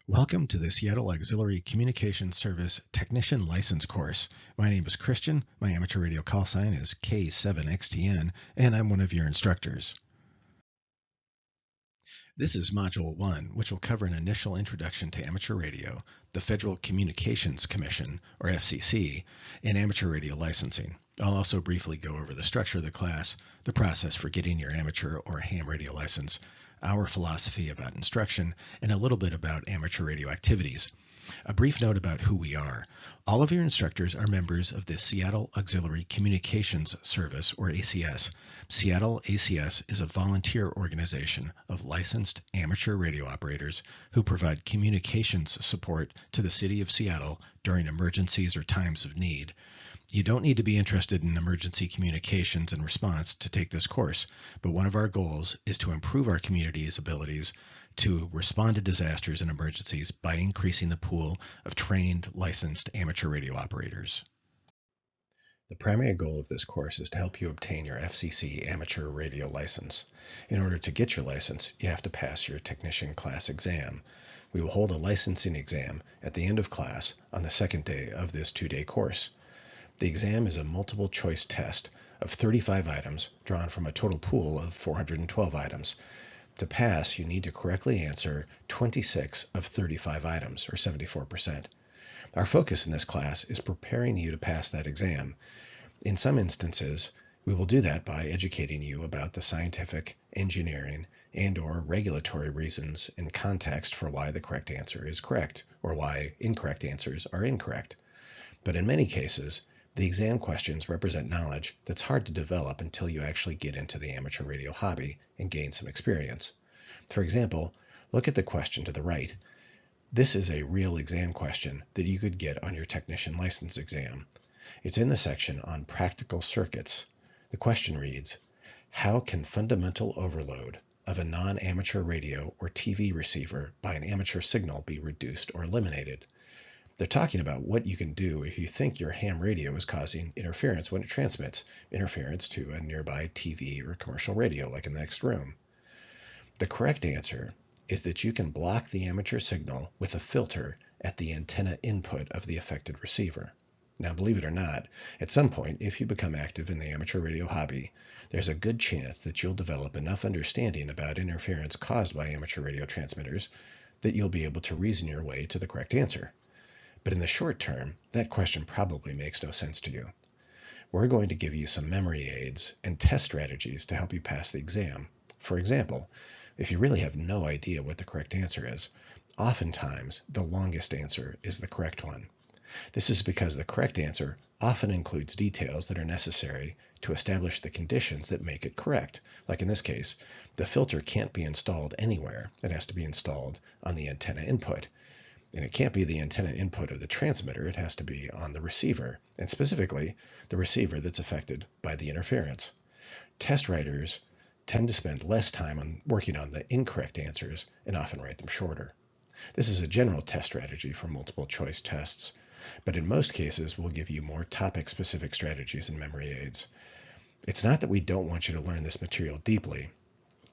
Welcome to the Seattle Auxiliary Communications Service Technician License course. My name is Christian, my amateur radio call sign is K7XTN, and I'm one of your instructors. This is Module 1, which will cover an initial introduction to amateur radio, the Federal Communications Commission, or FCC, and amateur radio licensing. I'll also briefly go over the structure of the class, the process for getting your amateur or ham radio license, our philosophy about instruction, and a little bit about amateur radio activities. A brief note about who we are. All of your instructors are members of the Seattle Auxiliary Communications Service, or ACS. Seattle ACS is a volunteer organization of licensed amateur radio operators who provide communications support to the city of Seattle during emergencies or times of need. You don't need to be interested in emergency communications and response to take this course, but one of our goals is to improve our community's abilities to respond to disasters and emergencies by increasing the pool of trained, licensed amateur radio operators. The primary goal of this course is to help you obtain your FCC amateur radio license. In order to get your license, you have to pass your technician class exam. We will hold a licensing exam at the end of class on the second day of this 2-day course. The exam is a multiple choice test of 35 items drawn from a total pool of 412 items. To pass, you need to correctly answer 26 of 35 items, or 74%. Our focus in this class is preparing you to pass that exam. In some instances, we will do that by educating you about the scientific, engineering, and/or regulatory reasons and context for why the correct answer is correct, or why incorrect answers are incorrect. But in many cases, the exam questions represent knowledge that's hard to develop until you actually get into the amateur radio hobby and gain some experience. For example, look at the question to the right. This is a real exam question that you could get on your technician license exam. It's in the section on practical circuits. The question reads, how can fundamental overload of a non-amateur radio or TV receiver by an amateur signal be reduced or eliminated? They're talking about what you can do if you think your ham radio is causing interference when it transmits, interference to a nearby TV or commercial radio like in the next room. The correct answer is that you can block the amateur signal with a filter at the antenna input of the affected receiver. Now, believe it or not, at some point, if you become active in the amateur radio hobby, there's a good chance that you'll develop enough understanding about interference caused by amateur radio transmitters that you'll be able to reason your way to the correct answer. But in the short term, that question probably makes no sense to you. We're going to give you some memory aids and test strategies to help you pass the exam. For example, if you really have no idea what the correct answer is, oftentimes the longest answer is the correct one. This is because the correct answer often includes details that are necessary to establish the conditions that make it correct. Like in this case, the filter can't be installed anywhere. It has to be installed on the antenna input. And it can't be the antenna input of the transmitter, it has to be on the receiver, and specifically the receiver that's affected by the interference. Test writers tend to spend less time on working on the incorrect answers and often write them shorter. This is a general test strategy for multiple choice tests, but in most cases we'll give you more topic-specific strategies and memory aids. It's not that we don't want you to learn this material deeply,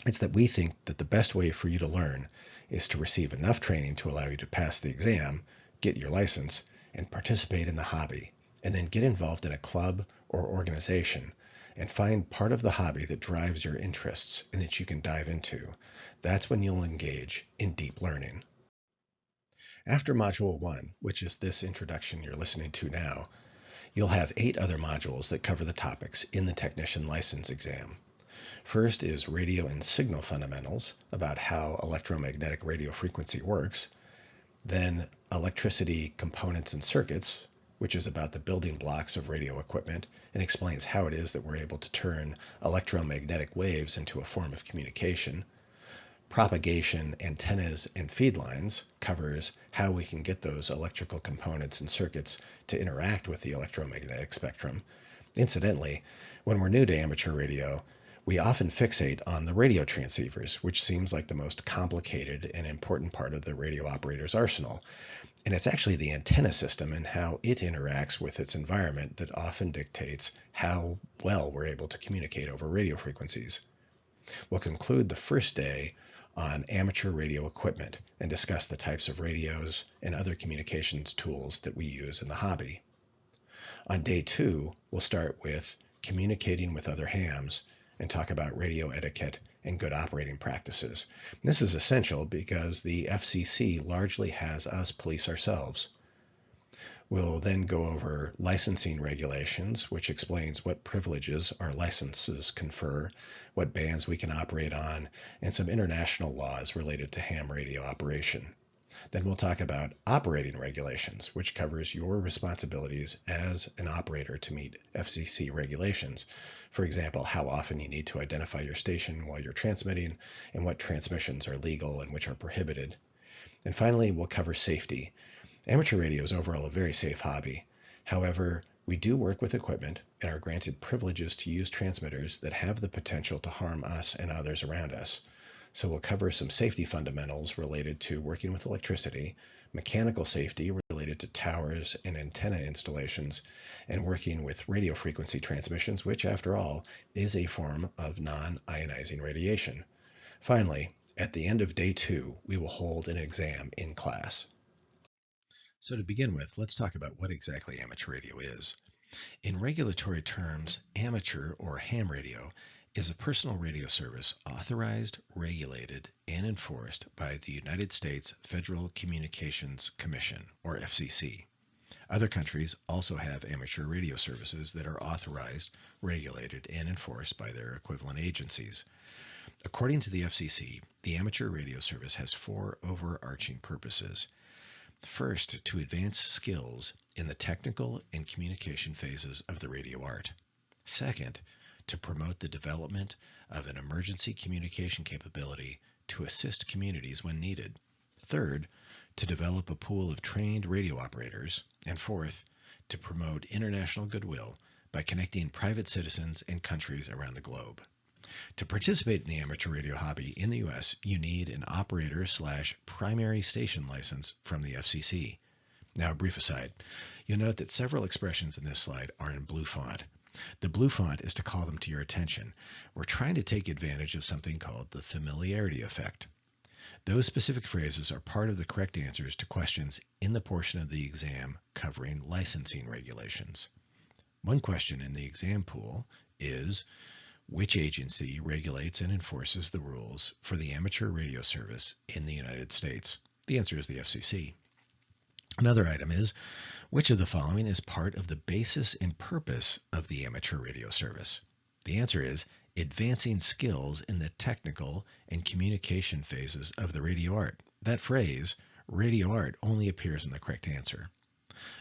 it's that we think that the best way for you to learn is to receive enough training to allow you to pass the exam, get your license, and participate in the hobby, and then get involved in a club or organization and find part of the hobby that drives your interests and that you can dive into. That's when you'll engage in deep learning. After Module 1, which is this introduction you're listening to now, you'll have 8 other modules that cover the topics in the technician license exam. First is Radio and Signal Fundamentals, about how electromagnetic radio frequency works. Then Electricity, Components, and Circuits, which is about the building blocks of radio equipment and explains how it is that we're able to turn electromagnetic waves into a form of communication. Propagation, Antennas, and Feed Lines covers how we can get those electrical components and circuits to interact with the electromagnetic spectrum. Incidentally, when we're new to amateur radio, we often fixate on the radio transceivers, which seems like the most complicated and important part of the radio operator's arsenal. And it's actually the antenna system and how it interacts with its environment that often dictates how well we're able to communicate over radio frequencies. We'll conclude the first day on amateur radio equipment and discuss the types of radios and other communications tools that we use in the hobby. On day 2, we'll start with communicating with other hams and talk about radio etiquette and good operating practices. This is essential because the FCC largely has us police ourselves. We'll then go over licensing regulations, which explains what privileges our licenses confer, what bands we can operate on, and some international laws related to ham radio operation. Then we'll talk about operating regulations, which covers your responsibilities as an operator to meet FCC regulations. For example, how often you need to identify your station while you're transmitting, and what transmissions are legal and which are prohibited. And finally, we'll cover safety. Amateur radio is overall a very safe hobby. However, we do work with equipment and are granted privileges to use transmitters that have the potential to harm us and others around us. So we'll cover some safety fundamentals related to working with electricity, mechanical safety related to towers and antenna installations, and working with radio frequency transmissions, which after all is a form of non-ionizing radiation. Finally, at the end of day 2, we will hold an exam in class. So to begin with, let's talk about what exactly amateur radio is. In regulatory terms, amateur or ham radio is a personal radio service authorized, regulated, and enforced by the United States Federal Communications Commission, or FCC. Other countries also have amateur radio services that are authorized, regulated, and enforced by their equivalent agencies. According to the FCC, the amateur radio service has 4 overarching purposes. First, to advance skills in the technical and communication phases of the radio art. Second, to promote the development of an emergency communication capability to assist communities when needed. Third, to develop a pool of trained radio operators. And fourth, to promote international goodwill by connecting private citizens and countries around the globe. To participate in the amateur radio hobby in the U.S., you need an operator/primary station license from the FCC. Now, a brief aside. You'll note that several expressions in this slide are in blue font. The blue font is to call them to your attention. We're trying to take advantage of something called the familiarity effect. Those specific phrases are part of the correct answers to questions in the portion of the exam covering licensing regulations. One question in the exam pool is, which agency regulates and enforces the rules for the amateur radio service in the United States? The answer is the FCC. Another item is, which of the following is part of the basis and purpose of the amateur radio service? The answer is advancing skills in the technical and communication phases of the radio art. That phrase, radio art, only appears in the correct answer.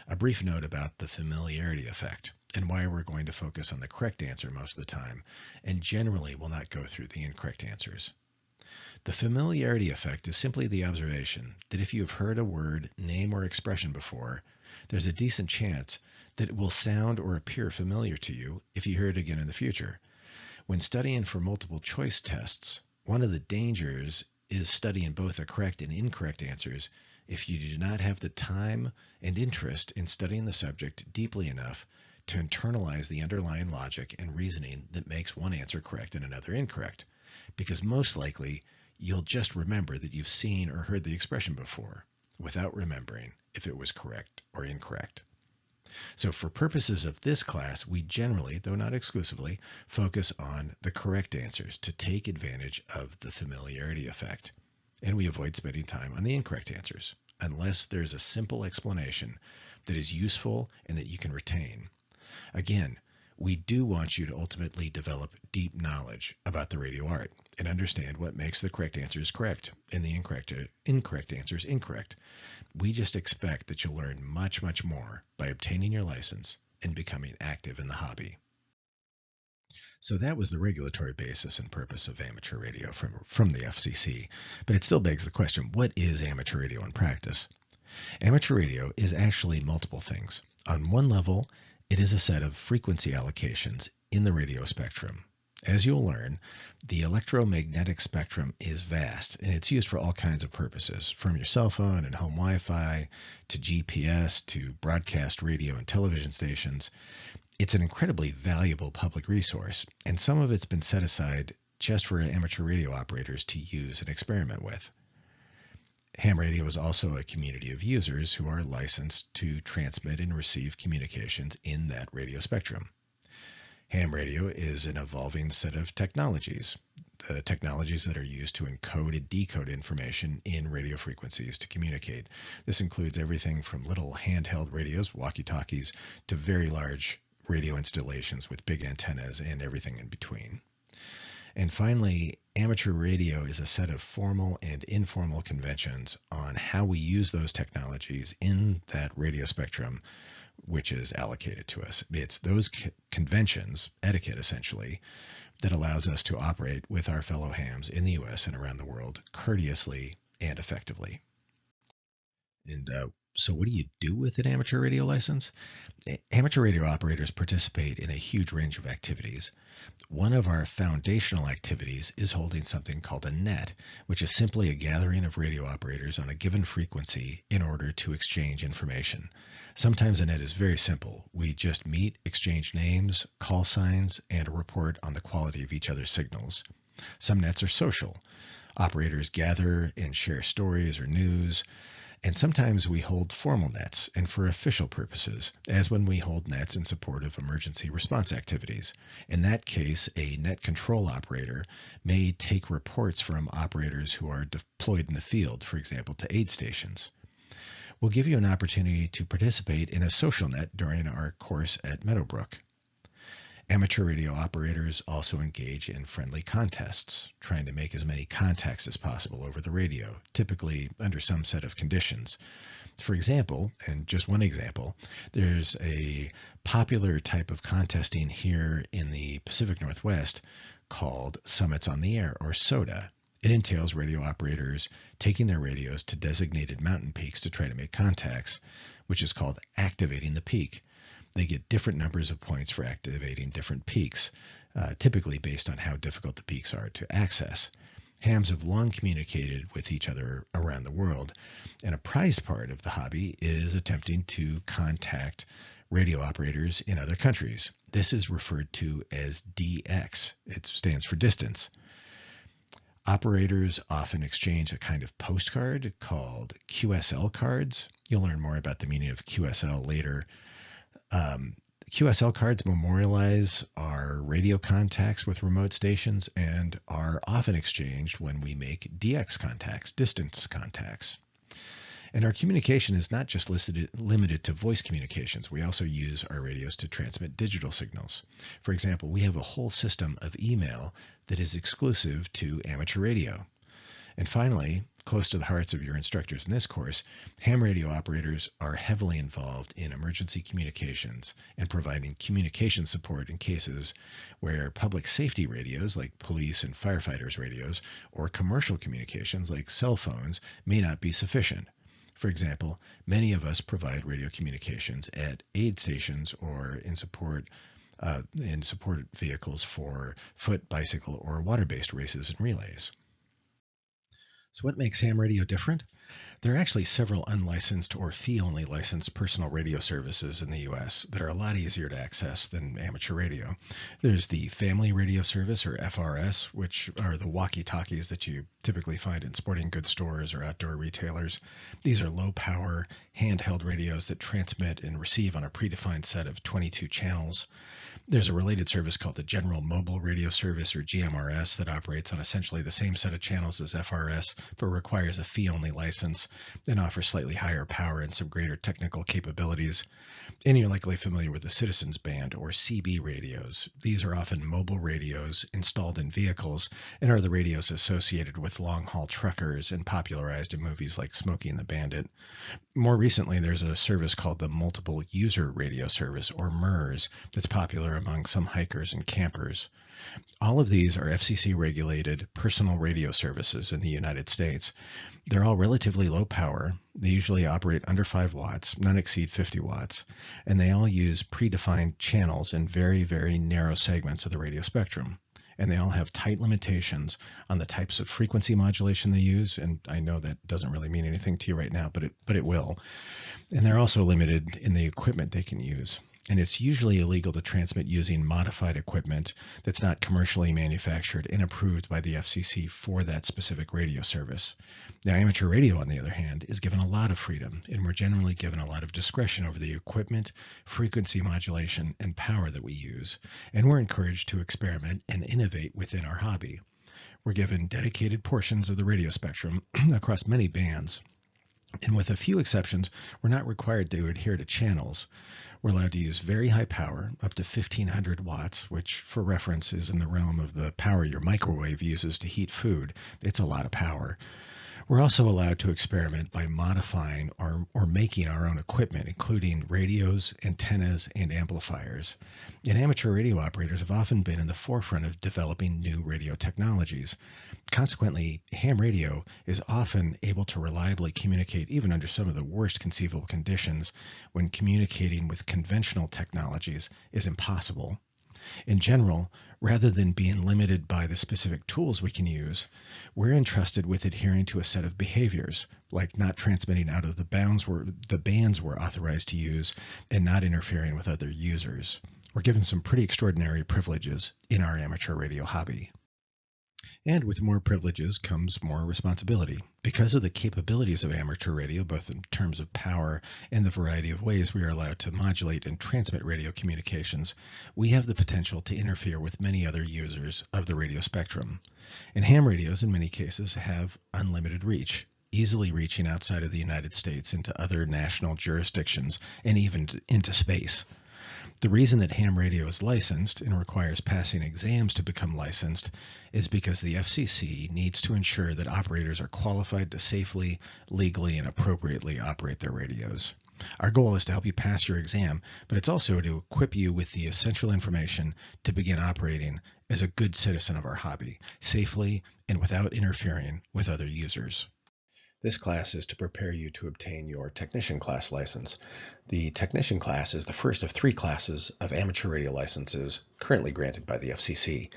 A brief note about the familiarity effect and why we're going to focus on the correct answer most of the time, and generally will not go through the incorrect answers. The familiarity effect is simply the observation that if you have heard a word, name, or expression before, there's a decent chance that it will sound or appear familiar to you if you hear it again in the future. When studying for multiple choice tests, one of the dangers is studying both the correct and incorrect answers if you do not have the time and interest in studying the subject deeply enough to internalize the underlying logic and reasoning that makes one answer correct and another incorrect, because most likely you'll just remember that you've seen or heard the expression before without remembering if it was correct or incorrect. So for purposes of this class, we generally, though not exclusively, focus on the correct answers to take advantage of the familiarity effect, and we avoid spending time on the incorrect answers, unless there's a simple explanation that is useful and that you can retain. Again, we do want you to ultimately develop deep knowledge about the radio art and understand what makes the correct answers correct and the incorrect answers incorrect. We just expect that you'll learn much, much more by obtaining your license and becoming active in the hobby. So that was the regulatory basis and purpose of amateur radio from the FCC. But it still begs the question, what is amateur radio in practice? Amateur radio is actually multiple things. On one level, it is a set of frequency allocations in the radio spectrum. As you'll learn, the electromagnetic spectrum is vast, and it's used for all kinds of purposes, from your cell phone and home Wi-Fi to GPS to broadcast radio and television stations. It's an incredibly valuable public resource, and some of it's been set aside just for amateur radio operators to use and experiment with. Ham radio is also a community of users who are licensed to transmit and receive communications in that radio spectrum. Ham radio is an evolving set of technologies, the technologies that are used to encode and decode information in radio frequencies to communicate. This includes everything from little handheld radios, walkie-talkies, to very large radio installations with big antennas and everything in between. And finally, amateur radio is a set of formal and informal conventions on how we use those technologies in that radio spectrum which is allocated to us. It's those conventions, etiquette essentially, that allows us to operate with our fellow hams in the U.S. and around the world courteously and effectively. And so what do you do with an amateur radio license? Amateur radio operators participate in a huge range of activities. One of our foundational activities is holding something called a net, which is simply a gathering of radio operators on a given frequency in order to exchange information. Sometimes a net is very simple. We just meet, exchange names, call signs, and report on the quality of each other's signals. Some nets are social. Operators gather and share stories or news. And sometimes we hold formal nets and for official purposes, as when we hold nets in support of emergency response activities. In that case, a net control operator may take reports from operators who are deployed in the field, for example, to aid stations. We'll give you an opportunity to participate in a social net during our course at Meadowbrook. Amateur radio operators also engage in friendly contests, trying to make as many contacts as possible over the radio, typically under some set of conditions. For example, and just one example, there's a popular type of contesting here in the Pacific Northwest called Summits on the Air, or SOTA. It entails radio operators taking their radios to designated mountain peaks to try to make contacts, which is called activating the peak. They get different numbers of points for activating different peaks, typically based on how difficult the peaks are to access. Hams have long communicated with each other around the world, and a prized part of the hobby is attempting to contact radio operators in other countries. This is referred to as DX. It stands for distance. Operators often exchange a kind of postcard called QSL cards. You'll learn more about the meaning of QSL later. QSL cards memorialize our radio contacts with remote stations and are often exchanged when we make DX contacts, distance contacts. And our communication is not just limited to voice communications. We also use our radios to transmit digital signals. For example, we have a whole system of email that is exclusive to amateur radio. And finally, close to the hearts of your instructors in this course, ham radio operators are heavily involved in emergency communications and providing communication support in cases where public safety radios like police and firefighters radios or commercial communications like cell phones may not be sufficient. For example, many of us provide radio communications at aid stations or in support vehicles for foot, bicycle, or water-based races and relays. So what makes ham radio different? There are actually several unlicensed or fee-only licensed personal radio services in the U.S. that are a lot easier to access than amateur radio. There's the Family Radio Service, or FRS, which are the walkie-talkies that you typically find in sporting goods stores or outdoor retailers. These are low-power, handheld radios that transmit and receive on a predefined set of 22 channels. There's a related service called the General Mobile Radio Service, or GMRS, that operates on essentially the same set of channels as FRS, but requires a fee-only license and offers slightly higher power and some greater technical capabilities. And you're likely familiar with the Citizens Band, or CB radios. These are often mobile radios installed in vehicles and are the radios associated with long-haul truckers and popularized in movies like Smokey and the Bandit. More recently, there's a service called the Multiple User Radio Service, or MERS, that's popular among some hikers and campers. All of these are FCC-regulated personal radio services in the United States. They're all relatively low power. They usually operate under 5 watts, none exceed 50 watts, and they all use predefined channels in very, very narrow segments of the radio spectrum. And they all have tight limitations on the types of frequency modulation they use, and I know that doesn't really mean anything to you right now, but it will. And they're also limited in the equipment they can use. and it's usually illegal to transmit using modified equipment that's not commercially manufactured and approved by the FCC for that specific radio service. Now, amateur radio, on the other hand, is given a lot of freedom, and we're generally given a lot of discretion over the equipment, frequency modulation, and power that we use, and we're encouraged to experiment and innovate within our hobby. We're given dedicated portions of the radio spectrum across many bands. And with a few exceptions, we're not required to adhere to channels. We're allowed to use very high power, up to 1500 watts, which for reference is in the realm of the power your microwave uses to heat food. It's a lot of power. We're also allowed to experiment by modifying or making our own equipment, including radios, antennas, and amplifiers. And amateur radio operators have often been in the forefront of developing new radio technologies. Consequently, ham radio is often able to reliably communicate even under some of the worst conceivable conditions when communicating with conventional technologies is impossible. In general, rather than being limited by the specific tools we can use, we're entrusted with adhering to a set of behaviors, like not transmitting out of the bands we're authorized to use and not interfering with other users. We're given some pretty extraordinary privileges in our amateur radio hobby. And with more privileges comes more responsibility. Because of the capabilities of amateur radio, both in terms of power and the variety of ways we are allowed to modulate and transmit radio communications, we have the potential to interfere with many other users of the radio spectrum. And ham radios, in many cases, have unlimited reach, easily reaching outside of the United States into other national jurisdictions and even into space. The reason that ham radio is licensed and requires passing exams to become licensed is because the FCC needs to ensure that operators are qualified to safely, legally, and appropriately operate their radios. Our goal is to help you pass your exam, but it's also to equip you with the essential information to begin operating as a good citizen of our hobby, safely and without interfering with other users. This class is to prepare you to obtain your technician class license. The technician class is the first of 3 classes of amateur radio licenses currently granted by the FCC.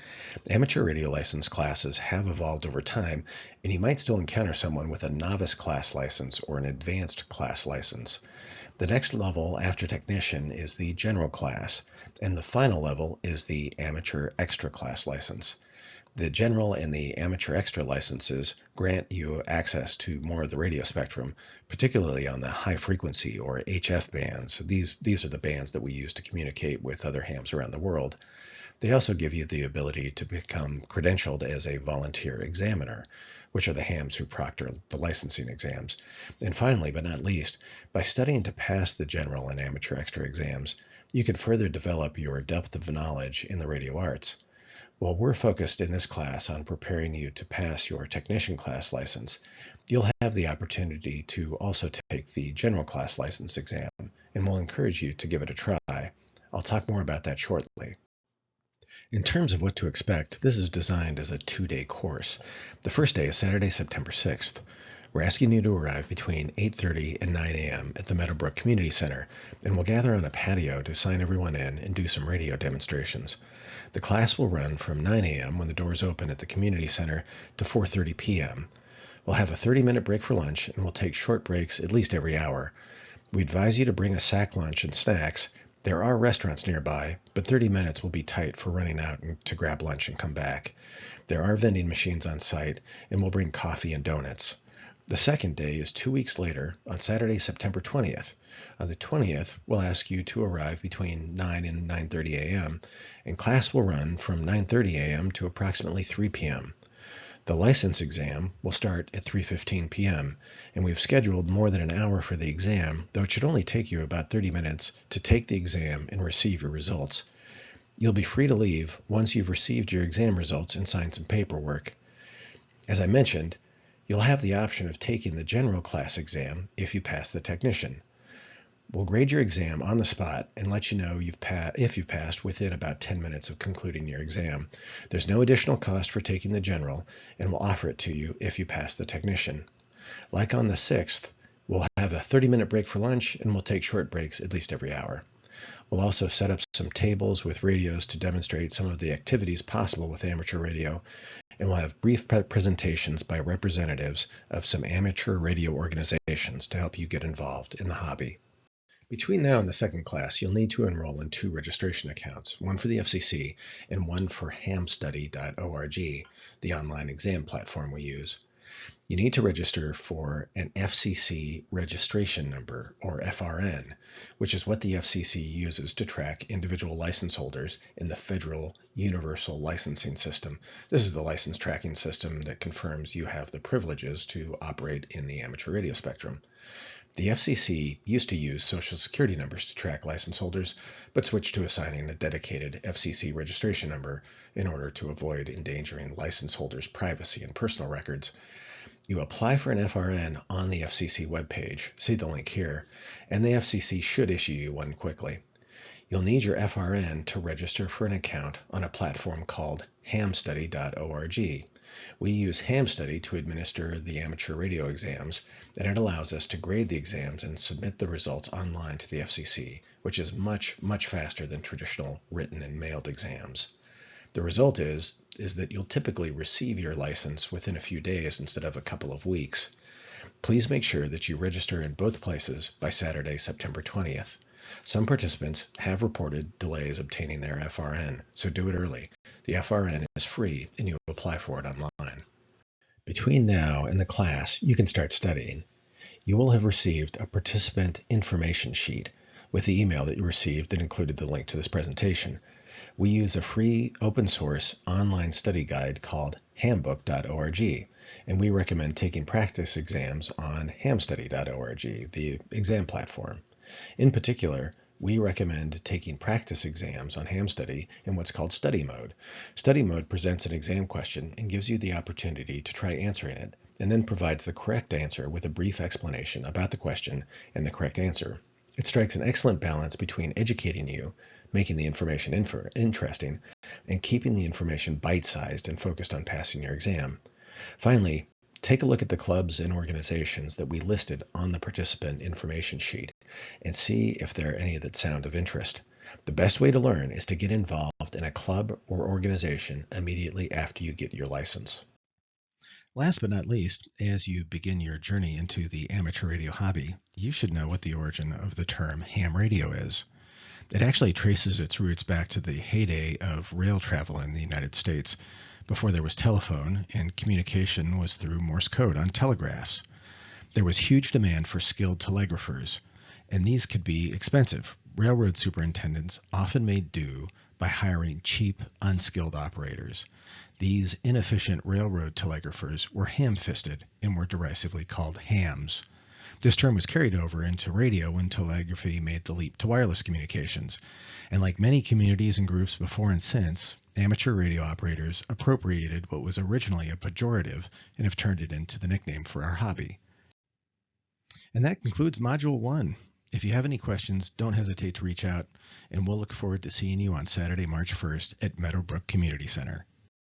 Amateur radio license classes have evolved over time, and you might still encounter someone with a novice class license or an advanced class license. The next level after technician is the general class, and the final level is the amateur extra class license. The general and the amateur extra licenses grant you access to more of the radio spectrum, particularly on the high frequency or HF bands. These are the bands that we use to communicate with other hams around the world. They also give you the ability to become credentialed as a volunteer examiner, which are the hams who proctor the licensing exams. And finally, but not least, by studying to pass the general and amateur extra exams, you can further develop your depth of knowledge in the radio arts. While we're focused in this class on preparing you to pass your technician class license, you'll have the opportunity to also take the general class license exam, and we'll encourage you to give it a try. I'll talk more about that shortly. In terms of what to expect, this is designed as a 2-day course. The first day is Saturday, September 6th. We're asking you to arrive between 8:30 and 9 a.m. at the Meadowbrook Community Center, and we'll gather on a patio to sign everyone in and do some radio demonstrations. The class will run from 9 a.m. when the doors open at the Community Center to 4:30 p.m. We'll have a 30-minute break for lunch, and we'll take short breaks at least every hour. We advise you to bring a sack lunch and snacks. There are restaurants nearby, but 30 minutes will be tight for running out to grab lunch and come back. There are vending machines on site, and we'll bring coffee and donuts. The second day is 2 weeks later, on Saturday, September 20th. On the 20th, we'll ask you to arrive between 9 and 9:30 a.m., and class will run from 9:30 a.m. to approximately 3 p.m. The license exam will start at 3:15 p.m., and we've scheduled more than an hour for the exam, though it should only take you about 30 minutes to take the exam and receive your results. You'll be free to leave once you've received your exam results and signed some paperwork. As I mentioned, you'll have the option of taking the general class exam if you pass the technician. We'll grade your exam on the spot and let you know if you've passed within about 10 minutes of concluding your exam. There's no additional cost for taking the general, and we'll offer it to you if you pass the technician. Like on the 6th, we'll have a 30-minute break for lunch, and we'll take short breaks at least every hour. We'll also set up some tables with radios to demonstrate some of the activities possible with amateur radio, and we'll have brief presentations by representatives of some amateur radio organizations to help you get involved in the hobby. Between now and the second class, you'll need to enroll in 2 registration accounts, one for the FCC and one for hamstudy.org, the online exam platform we use. You need to register for an FCC registration number, or FRN, which is what the FCC uses to track individual license holders in the Federal Universal Licensing System. This is the license tracking system that confirms you have the privileges to operate in the amateur radio spectrum. The FCC used to use Social Security numbers to track license holders, but switched to assigning a dedicated FCC registration number in order to avoid endangering license holders' privacy and personal records. You apply for an FRN on the FCC webpage, see the link here, and the FCC should issue you one quickly. You'll need your FRN to register for an account on a platform called hamstudy.org. We use Hamstudy to administer the amateur radio exams, and it allows us to grade the exams and submit the results online to the FCC, which is much, much faster than traditional written and mailed exams. The result is that you'll typically receive your license within a few days instead of a couple of weeks. Please make sure that you register in both places by Saturday, September 20th. Some participants have reported delays obtaining their FRN, so do it early. The FRN is free and you apply for it online. Between now and the class, you can start studying. You will have received a participant information sheet with the email that you received that included the link to this presentation. We use a free open source online study guide called hambook.org, and we recommend taking practice exams on hamstudy.org, the exam platform. In particular, we recommend taking practice exams on Hamstudy in what's called study mode. Study mode presents an exam question and gives you the opportunity to try answering it, and then provides the correct answer with a brief explanation about the question and the correct answer. It strikes an excellent balance between educating you, making the information interesting, and keeping the information bite-sized and focused on passing your exam. Finally, take a look at the clubs and organizations that we listed on the participant information sheet and see if there are any that sound of interest. The best way to learn is to get involved in a club or organization immediately after you get your license. Last but not least, as you begin your journey into the amateur radio hobby, you should know what the origin of the term ham radio is. It actually traces its roots back to the heyday of rail travel in the United States, before there was telephone and communication was through Morse code on telegraphs. There was huge demand for skilled telegraphers, and these could be expensive. Railroad superintendents often made do by hiring cheap, unskilled operators. These inefficient railroad telegraphers were ham-fisted and were derisively called hams. This term was carried over into radio when telegraphy made the leap to wireless communications. And like many communities and groups before and since, amateur radio operators appropriated what was originally a pejorative and have turned it into the nickname for our hobby. And that concludes Module 1. If you have any questions, don't hesitate to reach out, and we'll look forward to seeing you on Saturday, March 1st at Meadowbrook Community Center.